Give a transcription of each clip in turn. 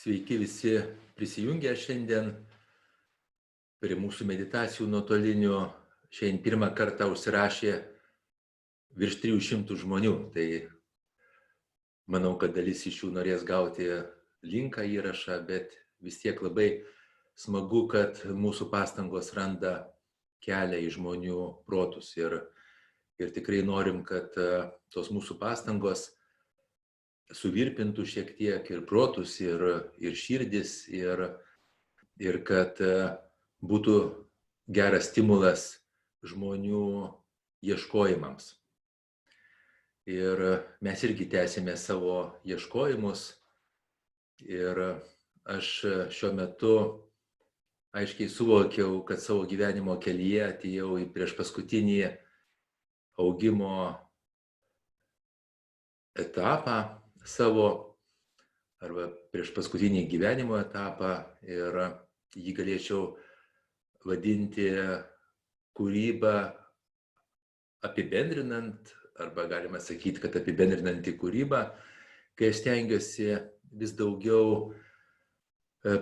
Sveiki visi prisijungę šiandien prie mūsų meditacijų nuotolinių. Šiandien pirmą kartą užsirašė virš 300 žmonių. Tai manau, kad dalis iš jų norės gauti linką įrašą, bet vis tiek labai smagu, kad mūsų pastangos randa kelią į žmonių protus. Ir tikrai norim, kad tos mūsų pastangos suvirpintų šiek tiek ir protus, ir širdis, ir kad būtų geras stimulas žmonių ieškojimams. Ir mes irgi tęsime savo ieškojimus. Ir aš šiuo metu aiškiai suvokiau, kad savo gyvenimo kelyje atėjau į priešpaskutinį augimo etapą savo, arba priešpaskutinį gyvenimo etapą, ir jį galėčiau vadinti kūrybą apibendrinant, arba galima sakyti, kad apibendrinanti kūrybą, kai aš stengiuosi vis daugiau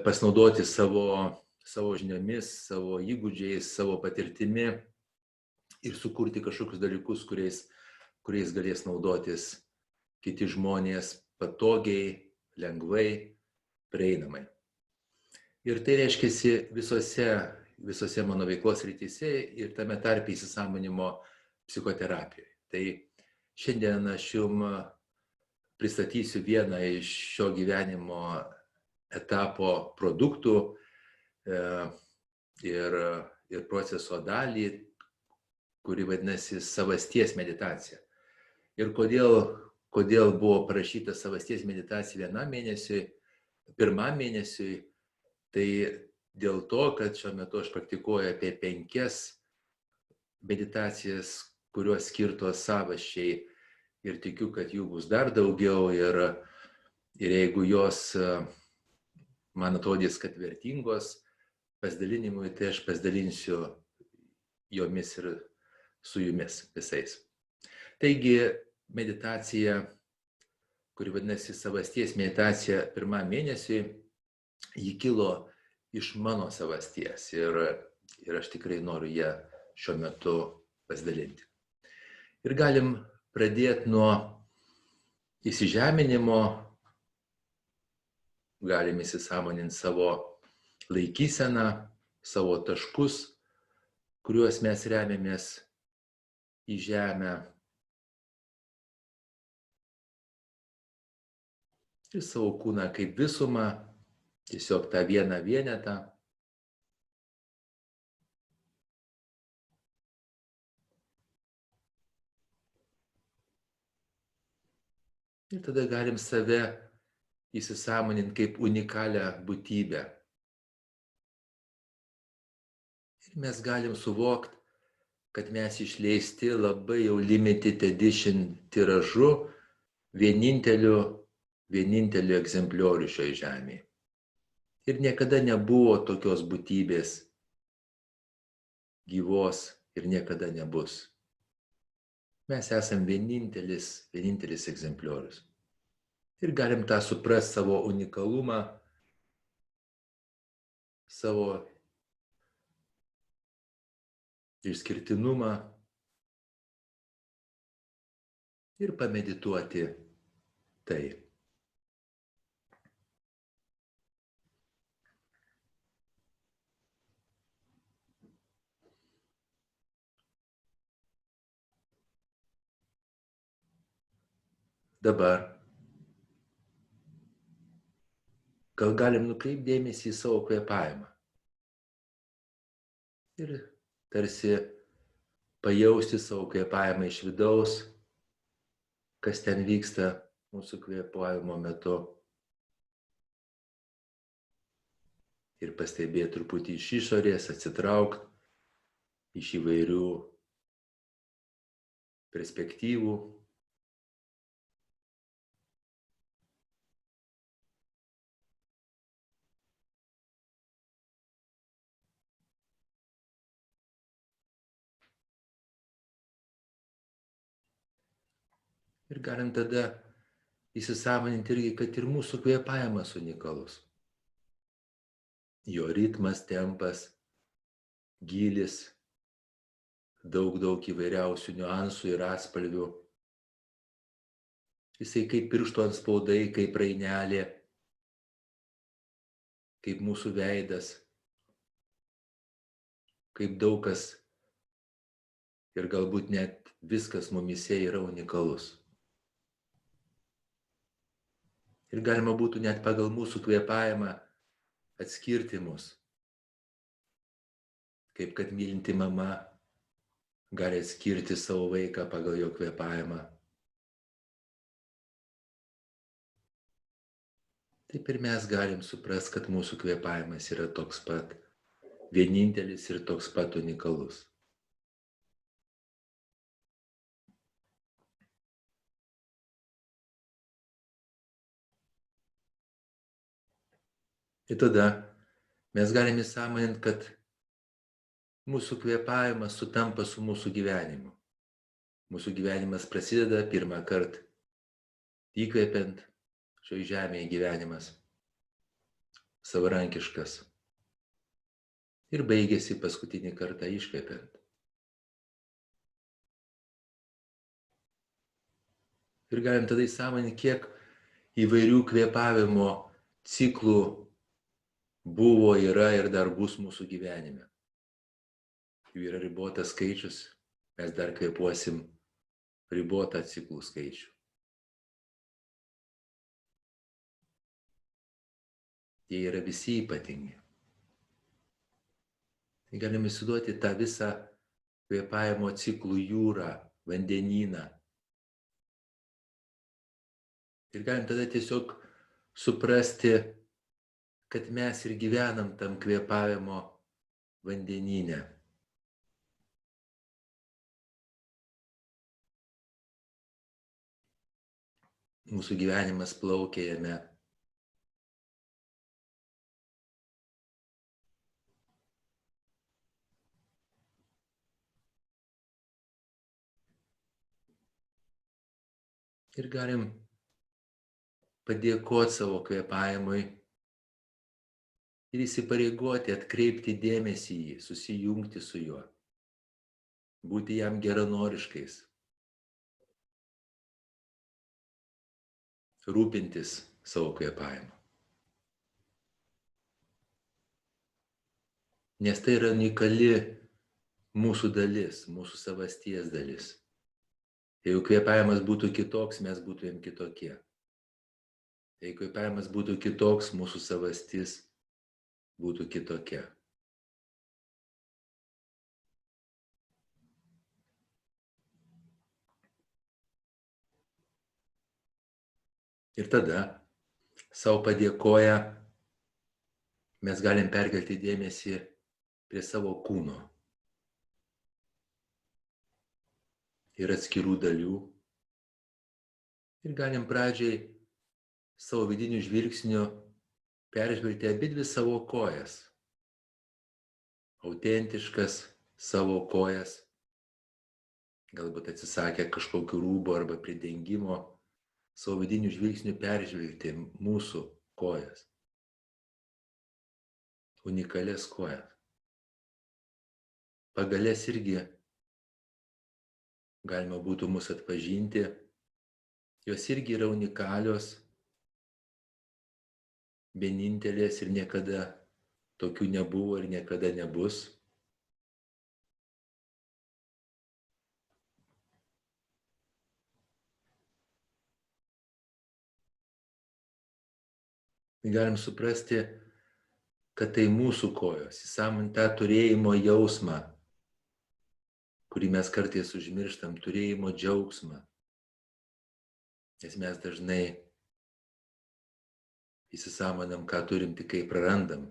pasinaudoti savo žiniomis, savo įgūdžiais, savo patirtimi ir sukurti kažkokius dalykus, kuriais galės naudotis kiti žmonės patogiai, lengvai, prieinamai. Ir tai reiškiasi visose mano veiklos rytise ir tame tarpe įsisąmoninimo psichoterapijoje. Tai šiandien aš jums pristatysiu vieną iš šio gyvenimo etapo produktų ir proceso dalį, kuri vadinasi savasties meditacija. Ir kodėl buvo parašyta savasties meditacija pirmam mėnesiui, tai dėl to, kad šiuo metu aš praktikuoju apie 5 meditacijas, kurios skirtos savasčiai, ir tikiu, kad jų bus dar daugiau, ir jeigu jos man atrodys, kad vertingos pasidalinimui, tai aš pasidalinsiu jomis ir su jumis visais. Taigi meditacija, kuri vadinasi savasties meditacija pirmam mėnesiui, ji kilo iš mano savasties ir aš tikrai noriu ją šiuo metu pasidalinti. Ir galim pradėti nuo įsižeminimo, galim įsisąmoninti savo laikyseną, savo taškus, kuriuos mes remiamės į žemę. Ir savo kūną kaip visumą, tiesiog tą vieną vienetą. Ir tada galim save įsisąmoninti kaip unikalią būtybę. Ir mes galim suvokti, kad mes išleisti labai jau limited edition tiražu, vieninteliu egzempliorių šioje žemėje. Ir niekada nebuvo tokios būtybės gyvos ir niekada nebus. Mes esam vienintelis egzempliorius. Ir galim tą suprasti, savo unikalumą, savo išskirtinumą ir pamedituoti tai. Dabar gal galim nukreipti dėmesį į savo kvėpavimą ir tarsi pajausti savo kvėpavimą iš vidaus, kas ten vyksta mūsų kvėpavimo metu, ir pastebėti truputį iš išorės, atsitraukti iš įvairių perspektyvų. Ir galim tada įsisąmoninti irgi, kad ir mūsų kvėpavimas unikalus. jo ritmas, tempas, gylis, daug įvairiausių niuansų ir atspalvių. Jisai kaip piršto antspaudai, kaip rainelė, kaip mūsų veidas, kaip daug kas ir galbūt net viskas mumyse yra unikalus. Ir galima būtų net pagal mūsų kvėpavimą atskirti mus. Kaip kad mylinti mama gali atskirti savo vaiką pagal jo kvėpavimą. Taip ir mes galim suprasti, kad mūsų kvėpavimas yra toks pat vienintelis ir toks pat unikalus. Ir tada mes galime įsąmoninti, kad mūsų kvėpavimas sutampa su mūsų gyvenimu. Mūsų gyvenimas prasideda pirmą kartą įkvepiant, šioje žemėje gyvenimas savarankiškas ir baigėsi paskutinį kartą iškvepiant. Ir galim tada įsąmoninti, kiek įvairių kvėpavimo ciklų buvo, yra ir dar bus mūsų gyvenime. Jų yra ribotas skaičius, mes dar kvėpuosim ribotą ciklų skaičių. Jie yra visi ypatingi. Tai galim įsivaizduoti tą visą kvėpavimo ciklų jūrą, vandenyną. Ir galim tada tiesiog suprasti, kad mes ir gyvenam tam kvėpavimo vandenyne. Mūsų gyvenimas plaukia jame. Ir galim padėkoti savo kvėpavimui ir įsipareigoti, atkreipti dėmesį į jį, susijungti su juo, būti jam geranoriškais, rūpintis savo kvėpavimu. Nes tai yra unikali mūsų dalis, mūsų savasties dalis. Jeigu kvėpavimas būtų kitoks, mes būtumėm kitokie. Jeigu kvėpavimas būtų kitoks, mūsų savastis būtų kitokia. Ir tada, savo padėkoję, mes galim perkelti dėmesį prie savo kūno ir atskirų dalių. Ir galim pradžiai savo vidiniu žvilgsniu peržvelgti abidvi savo kojas. Autentiškas savo kojas, galbūt atsisakę kažkokių rūbų arba pridengimo, savo vidiniu žvilgsniu peržvelgti mūsų kojas. Unikalias kojas. Pagalės irgi galima būtų mus atpažinti, jos irgi yra unikalios, vienintelės ir niekada tokių nebuvo ir niekada nebus. Galim suprasti, kad tai mūsų kojos, įsąmonint tą turėjimo jausmą, kurį mes kartais užmirštam, turėjimo džiaugsmą. Nes mes dažnai įsisąmonam, ką turim, tik kai prarandam.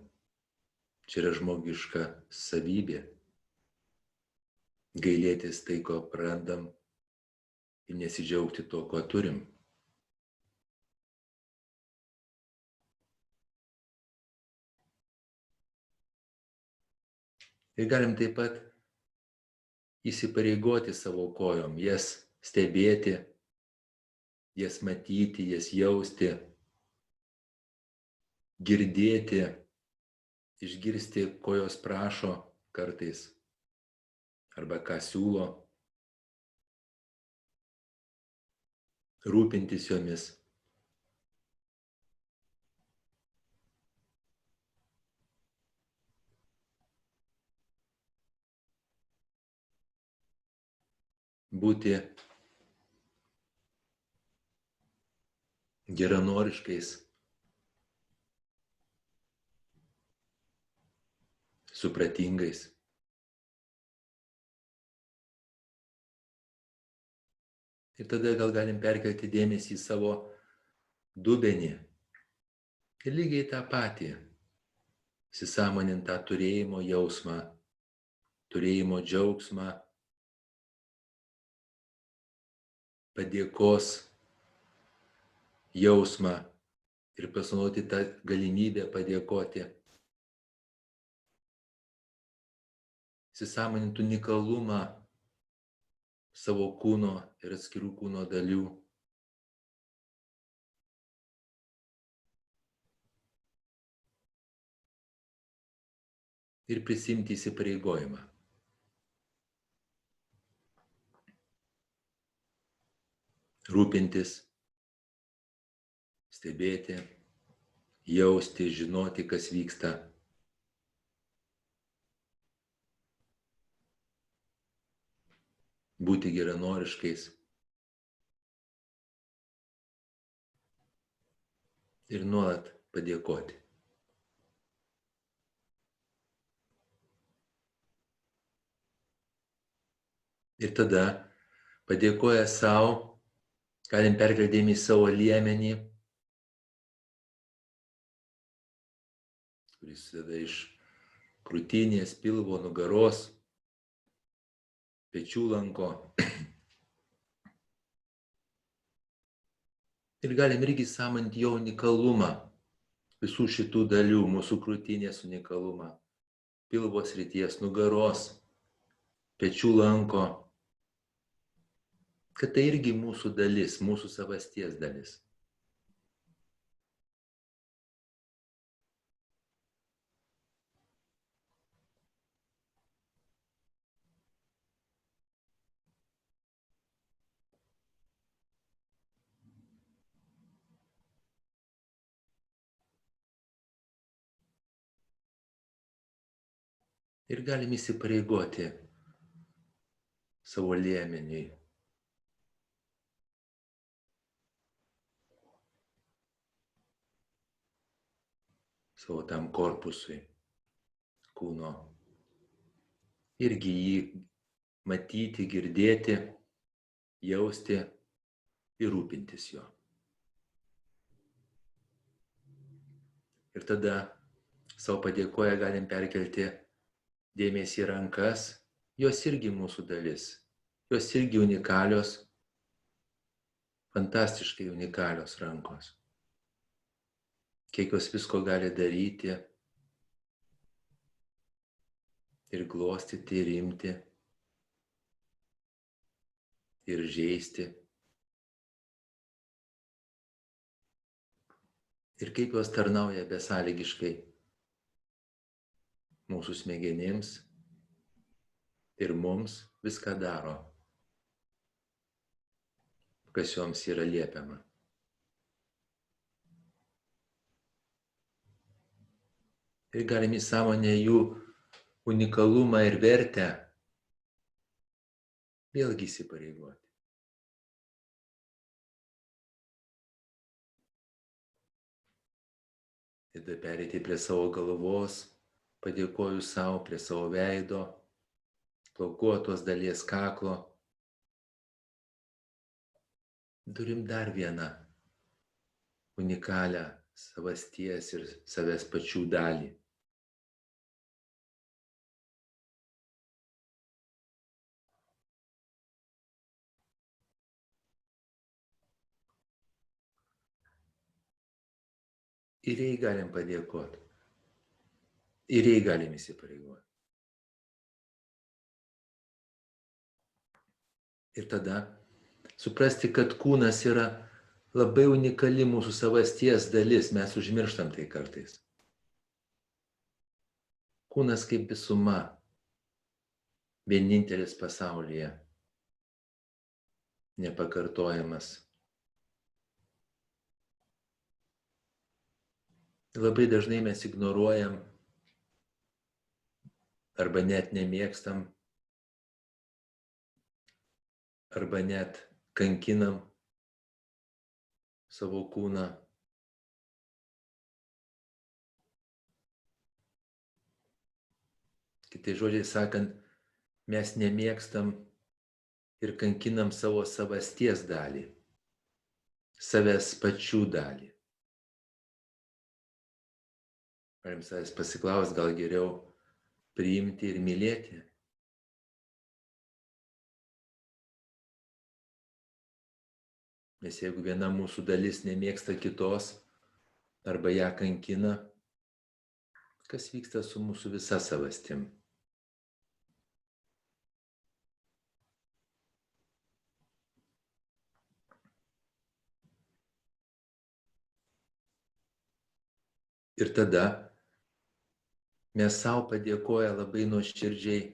Čia yra žmogiška savybė. Gailėtis tai, ko prarandam ir nesidžiaugti to, ko turim. Ir galim taip pat įsipareigoti savo kojom, jas stebėti, jas matyti, jas jausti, girdėti, išgirsti, ko jos prašo kartais, arba ką siūlo, rūpintis jomis. Būti geranoriškais, supratingais. Ir tada gal galim perkelti dėmesį į savo dubenį. Ir lygiai tą patį. Įsisąmonint tą turėjimo jausmą, turėjimo džiaugsmą, padėkos jausmą ir pasinaudoti tą galimybę padėkoti. Įsisąmonint unikalumą savo kūno ir atskirų kūno dalių. Ir prisimti įsipareigojimą. Rūpintis, stebėti, jausti, žinoti, kas vyksta. Būti geranoriškais. Ir nuolat padėkoti. Ir tada, padėkoję savo, galim perkelti į savo liemenį, kuris susideda iš krūtinės, pilvo, nugaros, pečių lanko. Ir galim irgi sąmoninti jo unikalumą, visų šitų dalių, mūsų krūtinės unikalumą, pilvo srities, nugaros, pečių lanko, kad tai irgi mūsų dalis, mūsų savasties dalis. Ir galim įsipareigoti savo liemeniui. Savo tam korpusui, kūno. Irgi jį matyti, girdėti, jausti ir rūpintis jo. Ir tada savo padėkoję galim perkelti dėmesį į rankas, jos irgi mūsų dalis, jos irgi unikalios, fantastiškai unikalios rankos. Kiek jos visko gali daryti ir glostyti, ir imti, ir žeisti. Ir kaip jos tarnauja besąlygiškai mūsų smegenims ir mums viską daro, kas joms yra liepiama. Ir galim į sąmonę jų unikalumą ir vertę vėlgi įsipareigoti. Tada pereiti prie savo galvos, padėkoju savo, prie savo veido, plaukuotos dalies kaklo. Turim dar vieną unikalią savasties ir savęs pačių dalį. Ir jai galim padėkoti. Ir jai galim įsipareigoti. Ir tada suprasti, kad kūnas yra labai unikali mūsų savasties dalis, mes užmirštam tai kartais. Kūnas kaip visuma, vienintelis pasaulyje, nepakartojamas. Labai dažnai mes ignoruojam arba net nemėgstam, arba net kankinam savo kūną. Kitais žodžiais sakant, mes nemėgstam ir kankinam savo savasties dalį, savęs pačių dalį. Galim savęs pasiklaust, gal geriau priimti ir mylėti. Nes jeigu viena mūsų dalis nemėgsta kitos arba ją kankina, kas vyksta su mūsų visa savastim? Ir tada mes savo padėkoję labai nuoširdžiai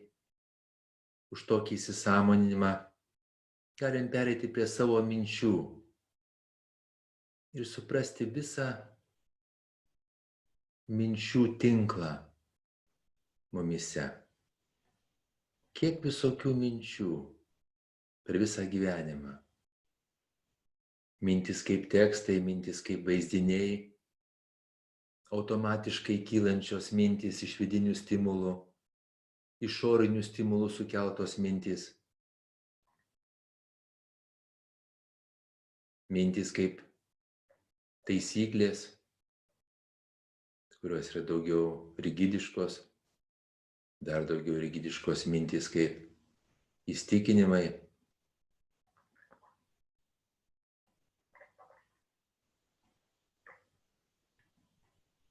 už tokį įsisąmoninimą galim pereiti prie savo minčių ir suprasti visą minčių tinklą mumyse. Kiek visokių minčių per visą gyvenimą. Mintis kaip tekstai, mintis kaip vaizdiniai, automatiškai kylančios mintys iš vidinių stimulų, išorinių stimulų sukeltos mintys. Mintys kaip taisyklės, kurios yra daugiau rigidiškos, dar daugiau rigidiškos mintys kaip įsitikinimai.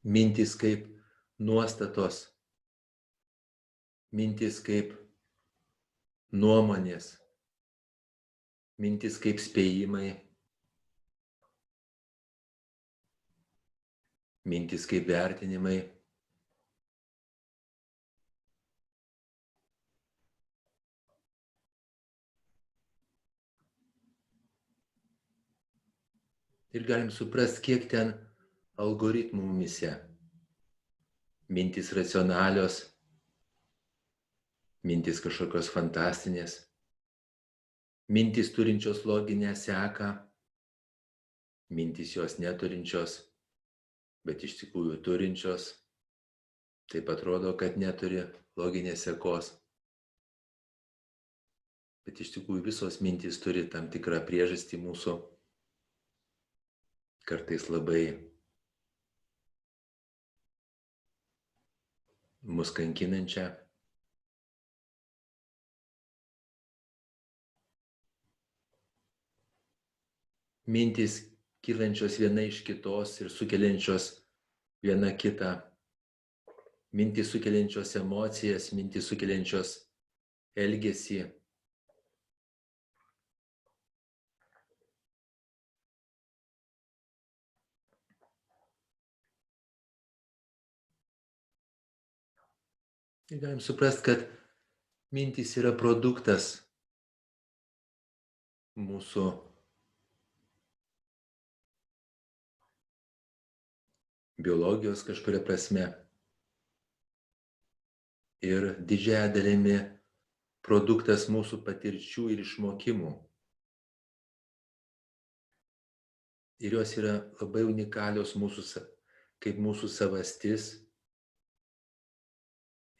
Mintys kaip nuostatos, mintys kaip nuomonės, mintys kaip spėjimai, mintys kaip vertinimai. Ir galim suprasti, kiek ten algoritmų mumyse. Mintys racionalios, mintys kažkokios fantastinės, mintys turinčios loginę seką, mintys jos neturinčios, bet iš tikrųjų turinčios, taip atrodo, kad neturi loginės sekos. Bet iš tikrųjų visos mintys turi tam tikrą priežastį mūsų, kartais labai mus kankinančią. Mintys kylančios viena iš kitos ir sukeliančios viena kitą. Mintys sukeliančios emocijas, mintys sukeliančios elgesį. Ir galim suprasti, kad mintys yra produktas mūsų biologijos kažkuria prasme ir didžiąja dalimi produktas mūsų patirčių ir išmokimų. Ir jos yra labai unikalios kaip mūsų savastis.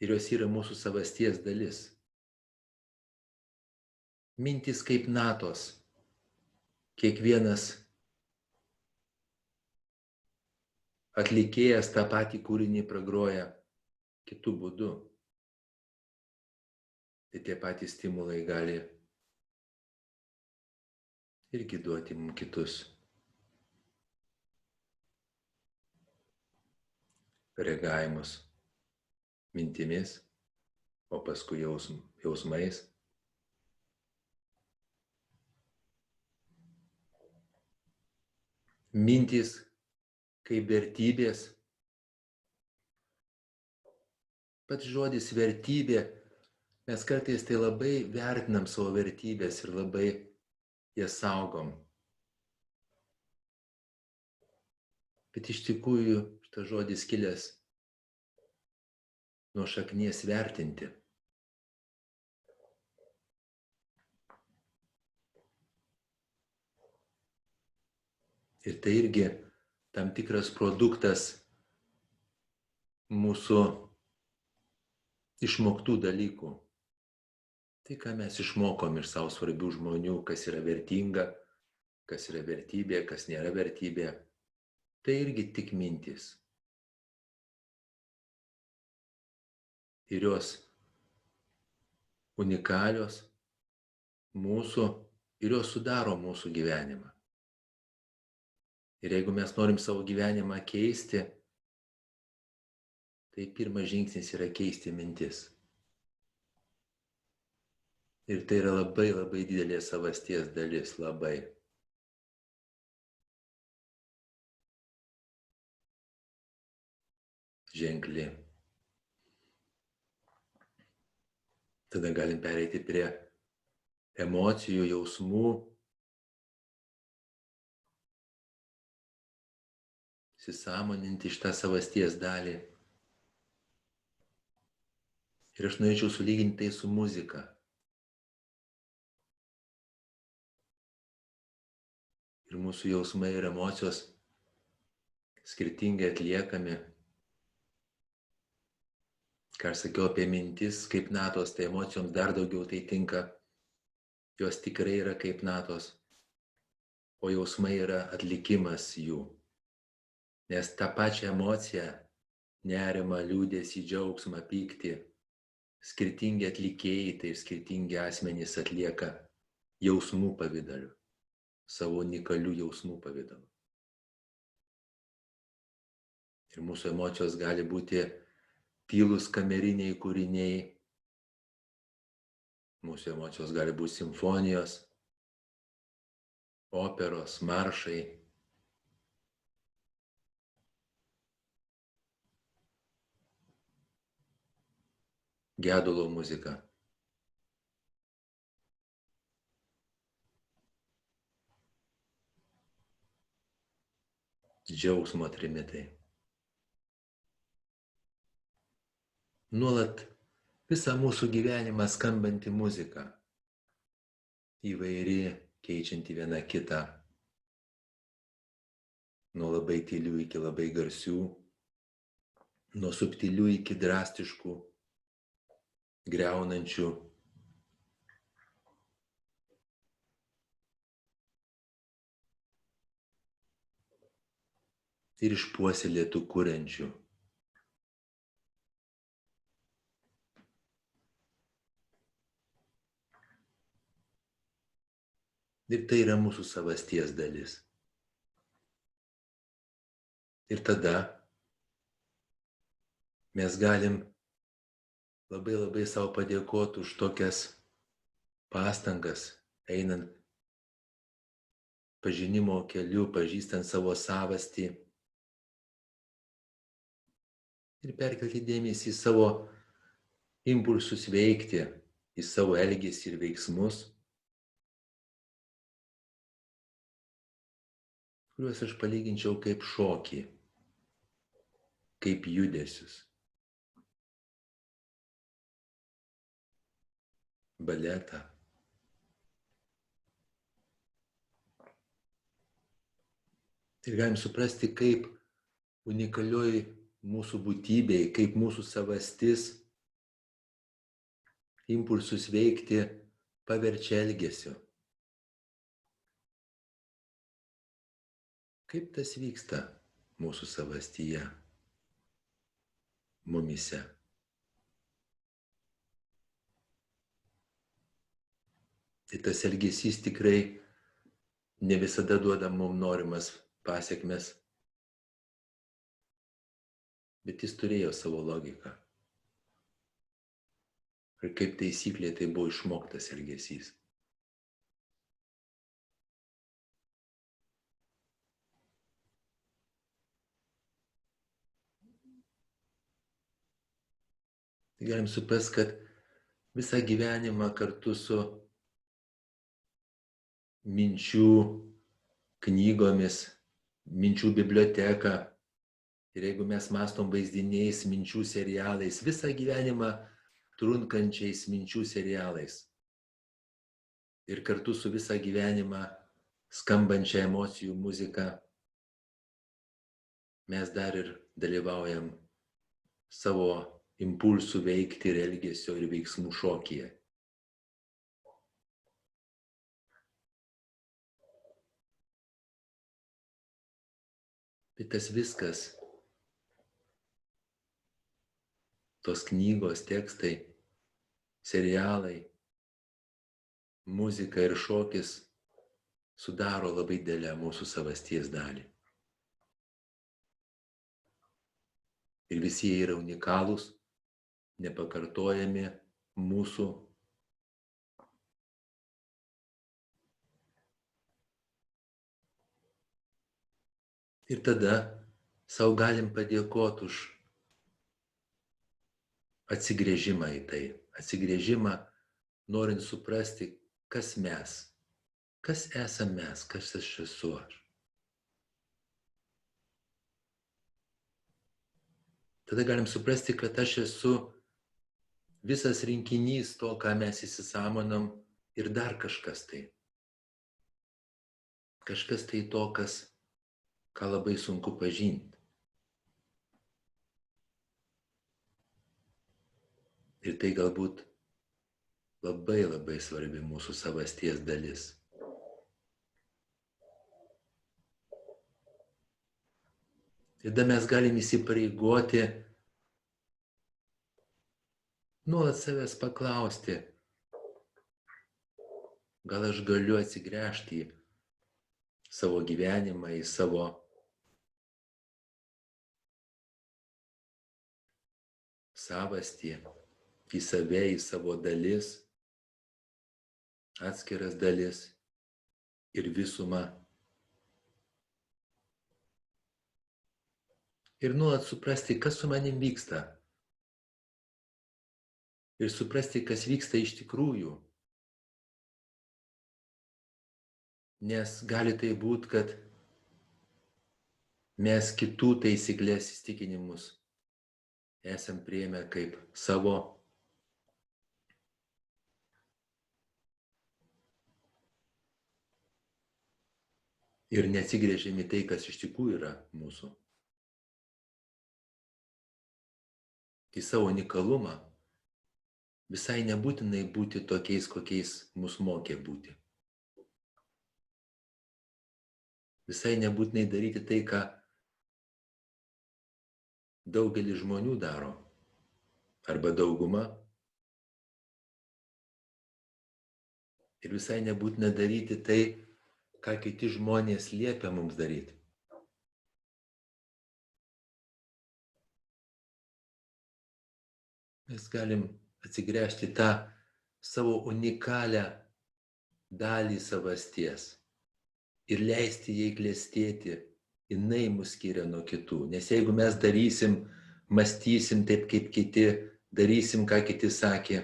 Ir jos yra mūsų savasties dalis. Mintys kaip natos. Kiekvienas atlikėjas tą patį kūrinį pragroja kitų būdų. Tai tie patys stimulai gali irgi duoti mums kitus reagavimus mintimis, o paskui jausmais. Mintys kaip vertybės pats žodis vertybė, mes kartais tai labai vertinam savo vertybės ir labai jas saugom. Bet iš tikrųjų šitas žodis kilęs nuo šaknies vertinti. Ir tai irgi tam tikras produktas mūsų išmoktų dalykų. Tai, ką mes išmokom iš savo svarbių žmonių, kas yra vertinga, kas yra vertybė, kas nėra vertybė, tai irgi tik mintys. Ir jos unikalios mūsų ir jos sudaro mūsų gyvenimą. Ir jeigu mes norim savo gyvenimą keisti, tai pirmas žingsnis yra keisti mintis. Ir tai yra labai labai didelė savasties dalis, labai. Ženkli. Tada galim pereiti prie emocijų, jausmų, įsisąmoninti šitą savasties dalį. Ir aš norėčiau sulyginti tai su muzika. Ir mūsų jausmai ir emocijos skirtingai atliekami. Ką aš sakiau apie mintis, kaip natos, tai emocijoms dar daugiau tai tinka. Jos tikrai yra kaip natos, o jausmai yra atlikimas jų. Nes tą pačią emociją, nerimą, liūdesį, džiaugsmą, pyktį, skirtingi atlikėjai, tai skirtingi asmenys atlieka jausmų pavidalu, savo unikalių jausmų pavidalu. Ir mūsų emocijos gali būti tylūs kameriniai kūriniai, mūsų emocijos gali būti simfonijos, operos, maršai. Gedulo muzika. Džiaugsmo trimitai. Nuolat visą mūsų gyvenimą skambanti muzika. Įvairi, keičianti vieną kitą. Nuo labai tylių iki labai garsių. Nuo subtilių iki drastiškų, griaunančių. Ir išpuoselėtų kuriančių. Ir tai yra mūsų savasties dalis. Ir tada mes galim labai labai savo padėkoti už tokias pastangas, einant pažinimo keliu, pažįstant savo savastį ir perkelti dėmesį į savo impulsus veikti, į savo elgesį ir veiksmus, kuriuos aš palyginčiau kaip šokį, kaip judesius. Baletą. Ir galim suprasti, kaip unikalioj mūsų būtybėj, kaip mūsų savastis impulsus veikti paverčia elgesiu. Kaip tas vyksta mūsų savastyje, mumyse. Tai tas elgesys tikrai ne visada duoda mums norimas pasekmes, bet jis turėjo savo logiką. Ir kaip taisyklė tai buvo išmoktas elgesys. galim suprasti, kad visą gyvenimą kartu su minčių knygomis, minčių biblioteka, ir jeigu mes mąstom vaizdiniais, minčių serialais, visą gyvenimą trunkančiais minčių serialais ir kartu su visą gyvenimą skambančia emocijų muzika, mes dar ir dalyvaujam savo impulsų veikti ir elgesio ir veiksmų šokyje. Bet tas viskas, tos knygos, tekstai, serialai, muzika ir šokis sudaro labai didelę mūsų savasties dalį. Ir visi jie yra unikalūs, nepakartojami mūsų. Ir tada savo galim padėkoti už atsigręžimą į tai, atsigręžimą norint suprasti, kas mes, kas esame mes, kas aš esu aš. Tada galim suprasti, kad aš esu visas rinkinys to, ką mes įsisąmonam ir dar kažkas tai. Kažkas tai to, ką labai sunku pažinti. Ir tai galbūt labai labai svarbi mūsų savasties dalis. Tada mes galim įsipareigoti, nuolat savęs paklausti, gal aš galiu atsigręžti į savo gyvenimą, į savo savastį, į save, į savo dalis, atskiras dalis ir visumą. Ir nuolat suprasti, kas su manim vyksta. Ir suprasti, kas vyksta iš tikrųjų. Nes gali tai būti, kad mes kitų taisyklės įsitikinimus esam priėmę kaip savo. Ir neatsigręžėm į tai, kas iš tikrųjų yra mūsų. Į savo unikalumą. Visai nebūtinai būti tokiais, kokiais mus mokė būti. Visai nebūtinai daryti tai, ką daugelis žmonių daro. Arba dauguma. Ir visai nebūtina daryti tai, ką kiti žmonės liepia mums daryti. Mes galim atsigręžti tą savo unikalią dalį savasties ir leisti jai klestėti, jinai mus skiria nuo kitų. Nes jeigu mes darysim, mąstysim taip kaip kiti, darysim, ką kiti sakė,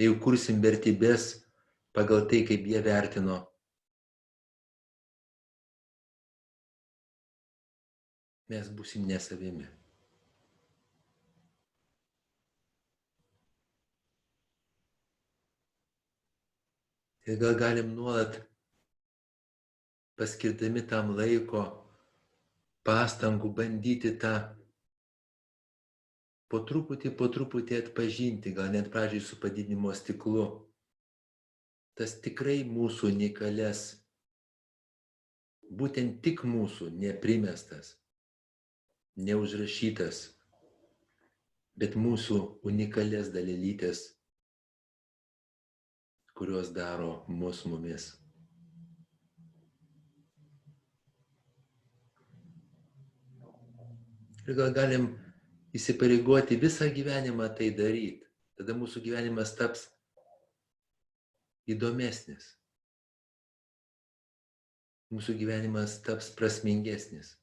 jeigu kursim vertybės pagal tai, kaip jie vertino, mes būsim ne savimi. Ir gal galim nuolat paskirdami tam laiko, pastangų bandyti tą po truputį atpažinti, gal net pradžiai su padidinimo stiklu, tas tikrai mūsų unikalias, būtent tik mūsų, neprimestas, neužrašytas, bet mūsų unikalias dalelytės, kurios daro mus mumis. Ir gal galim įsipareigoti visą gyvenimą tai daryti. Tada mūsų gyvenimas taps įdomesnis. Mūsų gyvenimas taps prasmingesnis.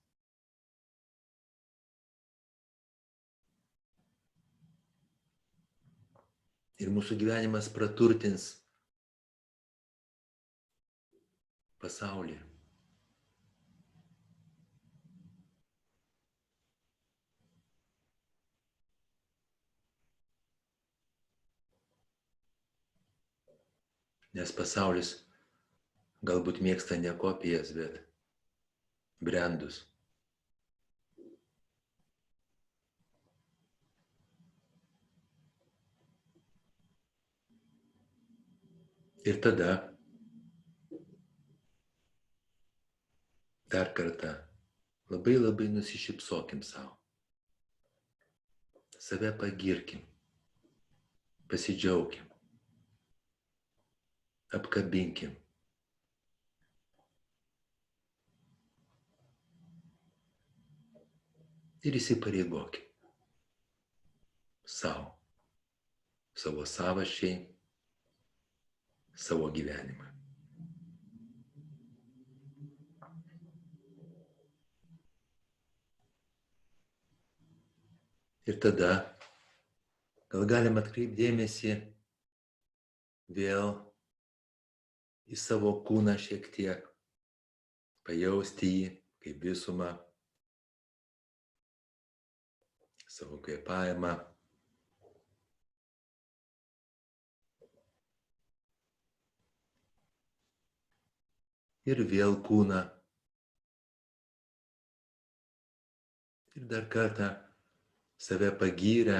ir mūsų gyvenimas praturtins pasaulį. Nes pasaulis galbūt mėgsta ne kopijas, bet brandus. Ir tada dar kartą labai nusišypsokim savo. Save pagirkim, pasidžiaugkim, apkabinkim. Ir įsipareigokim savo, savo savasčiai, savo gyvenimą. Ir tada gal galim atkreipti dėmesį vėl į savo kūną šiek tiek, pajausti jį kaip visumą, savo kvėpavimą. Ir vėl kūną. Ir dar kartą save pagyrę,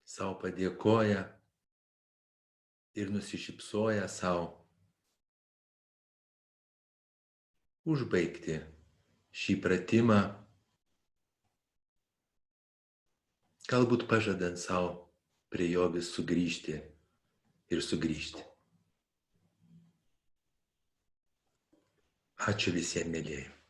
savo padėkoja ir nusišypsoja savo. Užbaigti šį pratimą, galbūt pažadant savo prie jo vis sugrįžti ir sugrįžti. Ačiū visiems, mėlyjeji.